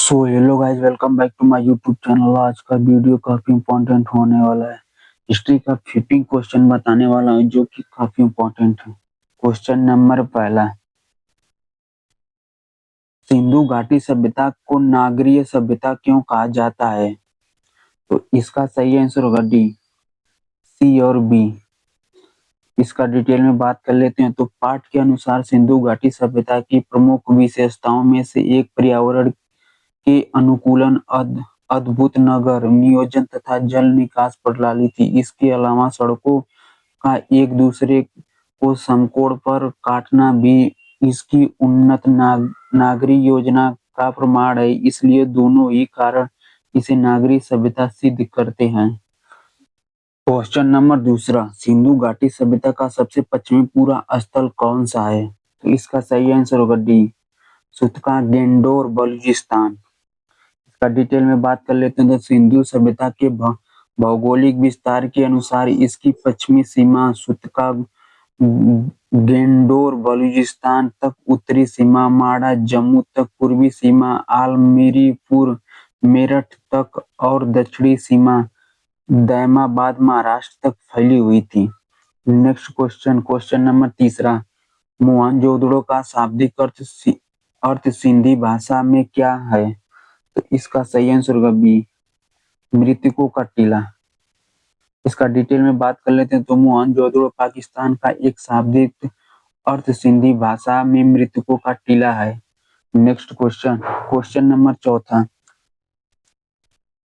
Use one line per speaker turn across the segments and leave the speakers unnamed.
So hello guys, welcome back to my YouTube channel. आज का video काफी important होने वाला है। हिस्ट्री का 15 क्वेश्चन बताने वाला हूँ जो कि काफी इम्पोर्टेंट है। क्वेश्चन नंबर पहला, सिंधु घाटी सभ्यता को नागरीय सभ्यता क्यों कहा जाता है? तो इसका सही आंसर होगा डी, सी और बी। इसका डिटेल में बात कर लेते हैं। तो पाठ के अनुसार सिंधु घाटी सभ्यता की प्रमुख विशेषताओं में से एक पर्यावरण के अनुकूलन, अद्भुत नगर नियोजन तथा जल निकास प्रणाली थी। इसके अलावा सड़कों का एक दूसरे को समकोण पर काटना भी इसकी उन्नत नागरिक योजना का प्रमाण है। इसलिए दोनों ही कारण इसे नागरिक सभ्यता सिद्ध करते हैं। क्वेश्चन नंबर दूसरा, सिंधु घाटी सभ्यता का सबसे पश्चिमी पूरा स्थल कौन सा है? तो इसका सही आंसर होगा डी, सूतका गेंडोर बलूचिस्तान। का डिटेल में बात कर लेते हैं। तो सिंधु सभ्यता के भौगोलिक विस्तार के अनुसार इसकी पश्चिमी सीमा सूतका गेंडोर बलूचिस्तान तक, उत्तरी सीमा माड़ा जम्मू तक, पूर्वी सीमा आलमगीरपुर मेरठ तक और दक्षिणी सीमा दैमाबाद महाराष्ट्र तक फैली हुई थी। नेक्स्ट क्वेश्चन, क्वेश्चन नंबर तीसरा, मोहनजोदड़ो का शाब्दिक अर्थ सिंधी भाषा में क्या है? तो इसका सही आंसर होगा बी, मृतकों का टीला। इसका डिटेल में बात कर लेते हैं। तो मोहनजोदड़ो पाकिस्तान का एक शाब्दिक अर्थ सिंधी भाषा में मृतकों का टीला है। नेक्स्ट क्वेश्चन, क्वेश्चन नंबर चौथा,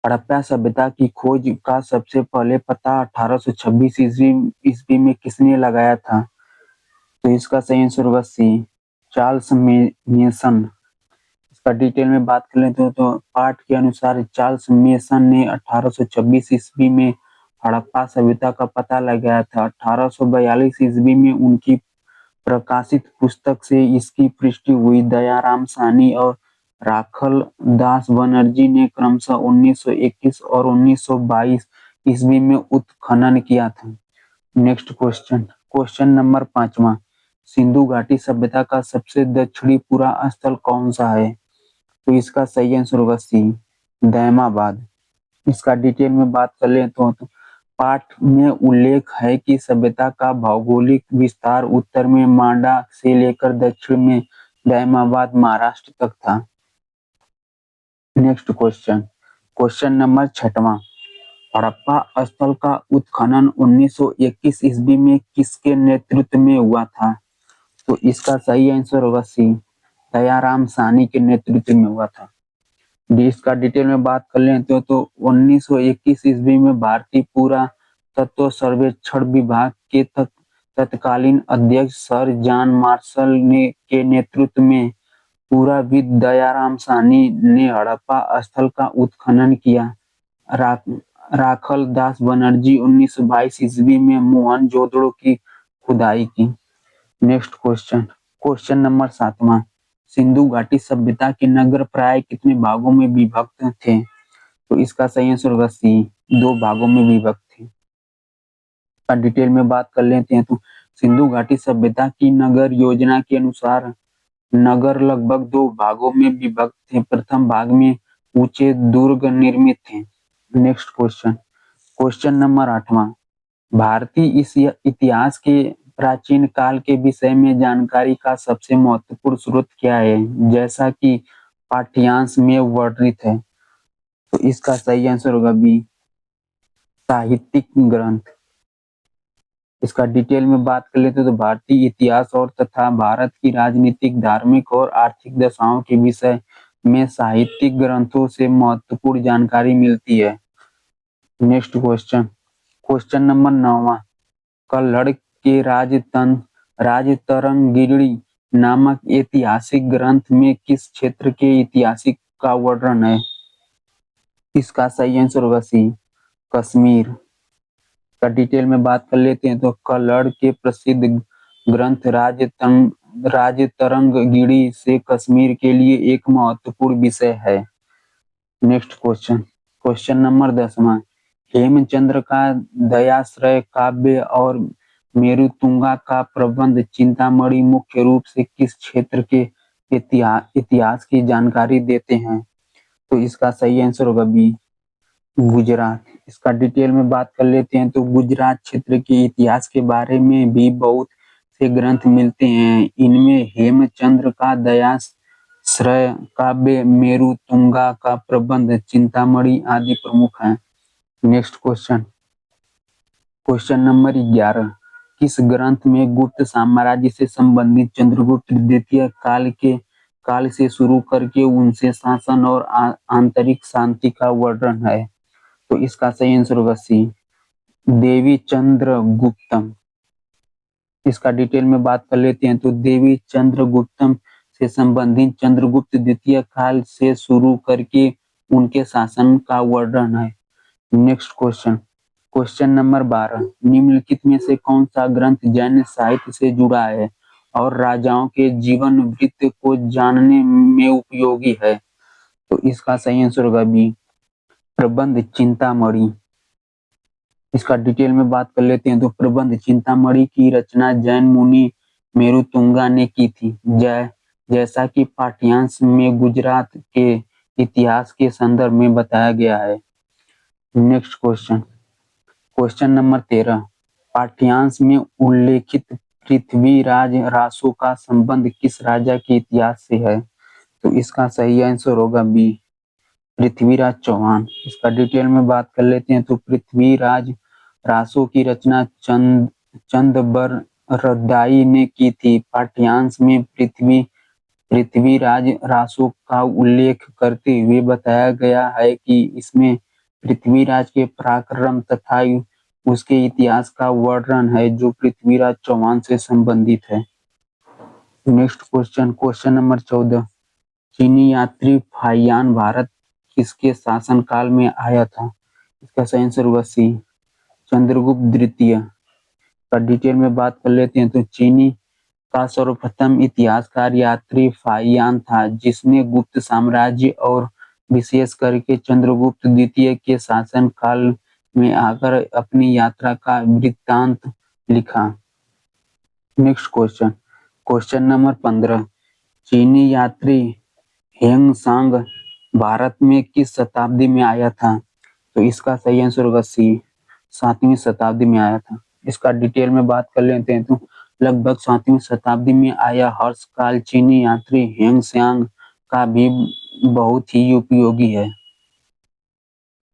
हड़प्पा सभ्यता की खोज का सबसे पहले पता 1826 ईस्वी में किसने लगाया था? तो इसका सही आंसर होगा सी, चार्ल्स मेसन। इसका डिटेल में बात कर लेते हैं। तो पाठ के अनुसार चार्ल्स मेसन ने 1826 ईस्वी में हड़प्पा सभ्यता का पता लगाया था। 1842 ईस्वी में उनकी प्रकाशित पुस्तक से इसकी पुष्टि हुई। दयाराम साहनी और राखल दास बनर्जी ने क्रमशः 1921 और 1922 ईस्वी में उत्खनन किया था। नेक्स्ट क्वेश्चन, क्वेश्चन नंबर पांचवा, सिंधु घाटी सभ्यता का सबसे दक्षिणी पूरा स्थल कौन सा है? तो इसका सही आंसर होगा सी, दैमाबाद। इसका डिटेल में बात कर ले तो पाठ में उल्लेख है कि सभ्यता का भौगोलिक विस्तार उत्तर में मांडा से लेकर दक्षिण में दैमाबाद महाराष्ट्र तक था। नेक्स्ट क्वेश्चन, क्वेश्चन नंबर छठवां, हड़प्पा स्थल का उत्खनन 1921 ईस्वी में किसके नेतृत्व में हुआ था? तो इसका सही आंसर होगा सी, दयाराम साहनी के नेतृत्व में हुआ था। इसका डिटेल में बात कर लें तो 1921 ईस्वी में भारतीय पुरातत्व सर्वेक्षण विभाग के तत्कालीन अध्यक्ष सर जॉन मार्शल ने के नेतृत्व में पुराविद दयाराम साहनी ने हड़प्पा स्थल का उत्खनन किया। राखल दास बनर्जी 1922 ईस्वी में मोहनजोदड़ो की खुदाई की। नेक्स्ट क्वेश्चन, क्वेश्चन नंबर सातवां, सिंधु घाटी सभ्यता के नगर प्राय कितने भागों में विभक्त थे? तो इसका सही आंसर होगा सी, 2 भागों में विभक्त थे। का डिटेल में बात कर लेते हैं। तो सिंधु घाटी सभ्यता की नगर योजना के अनुसार नगर लगभग 2 भागों में विभक्त थे। प्रथम भाग में ऊंचे दुर्ग निर्मित थे। नेक्स्ट क्वेश्चन, क्वेश्चन नंबर 8वां, भारतीय इतिहास के प्राचीन काल के विषय में जानकारी का सबसे महत्वपूर्ण स्रोत क्या है, जैसा कि पाठ्यांश में वर्णित है? तो इसका सही आंसर होगा बी, साहित्यिक ग्रंथ। इसका डिटेल में बात कर लेते तो भारतीय इतिहास और तथा भारत की राजनीतिक, धार्मिक और आर्थिक दशाओं के विषय में साहित्यिक ग्रंथों से महत्वपूर्ण जानकारी मिलती है। नेक्स्ट क्वेश्चन, क्वेश्चन नंबर 9वां, कल्हड़ के राजतरंगिणी नामक ऐतिहासिक ग्रंथ में किस क्षेत्र के ऐतिहासिक का वर्णन है? इसका सही आंसर होगा सी, कश्मीर। का डिटेल में बात कर लेते हैं। तो कल्हड़ के प्रसिद्ध ग्रंथ राजतरंगिणी से कश्मीर के लिए एक महत्वपूर्ण विषय है। नेक्स्ट क्वेश्चन, क्वेश्चन नंबर 10वां, हेमचंद्र का दयाश्रय काव्य और मेरुतुंगा का प्रबंध चिंतामणि मुख्य रूप से किस क्षेत्र के इतिहास की जानकारी देते हैं? तो इसका सही आंसर होगा बी, गुजरात। इसका डिटेल में बात कर लेते हैं तो गुजरात क्षेत्र के इतिहास के बारे में भी बहुत से ग्रंथ मिलते हैं। इनमें हेमचंद्र का दयाश्रय काव्य, मेरु तुंगा का प्रबंध, चिंतामणि आदि प्रमुख हैं। नेक्स्ट क्वेश्चन, क्वेश्चन नंबर 11, किस ग्रंथ में गुप्त साम्राज्य से संबंधित चंद्रगुप्त द्वितीय काल से शुरू करके उनसे शासन और आंतरिक शांति का वर्णन है? तो इसका सही आंसर होगा सी, देवी चंद्रगुप्तम। इसका डिटेल में बात कर लेते हैं तो देवी चंद्रगुप्तम से संबंधित चंद्रगुप्त द्वितीय काल से शुरू करके उनके शासन का वर्णन है। नेक्स्ट क्वेश्चन, क्वेश्चन नंबर 12, निम्नलिखित में से कौन सा ग्रंथ जैन साहित्य से जुड़ा है और राजाओं के जीवन वृत्त को जानने में उपयोगी है? तो इसका सही आंसर होगा बी, प्रबंध चिंतामणि। इसका डिटेल में बात कर लेते हैं तो प्रबंध चिंतामणि की रचना जैन मुनि मेरुतुंगा ने की थी। जैसा कि पाठ्यांश में गुजरात के इतिहास के संदर्भ में बताया गया है। नेक्स्ट क्वेश्चन, क्वेश्चन नंबर 13, पाठ्यांश में उल्लेखित पृथ्वीराज रासो का संबंध किस राजा के इतिहास से है? तो इसका सही आंसर होगा बी, पृथ्वीराज चौहान। इसका डिटेल में बात कर लेते हैं तो पृथ्वीराज रासो की रचना चंदबरदाई ने की थी। पाठ्यांश में पृथ्वीराज रासो का उल्लेख करते हुए बताया गया है कि इसमें पृथ्वीराज के पराक्रम तथा उसके इतिहास का वर्णन है जो पृथ्वीराज चौहान से संबंधित है। नेक्स्ट क्वेश्चन, क्वेश्चन नंबर 14, चीनी यात्री फाहियान भारत किसके शासनकाल में आया था? इसका सही आंसर होगा सी, चंद्रगुप्त द्वितीय। का डिटेल में बात कर लेते हैं तो चीनी का सर्वप्रथम इतिहासकार यात्री फाहियान था, जिसने गुप्त साम्राज्य और विशेष करके चंद्रगुप्त द्वितीय के शासन काल में आकर अपनी यात्रा का वृत्तांत लिखा। नेक्स्ट क्वेश्चन, क्वेश्चन नंबर 15, चीनी यात्री हेंगसांग भारत में किस शताब्दी में आया था? तो इसका सही आंसर होगा सी, 7वीं शताब्दी में आया था। इसका डिटेल में बात कर लेते हैं तो लगभग 7वीं शताब्दी में आया हर्षकाल चीनी यात्री हेंगसांग का भी बहुत ही उपयोगी है।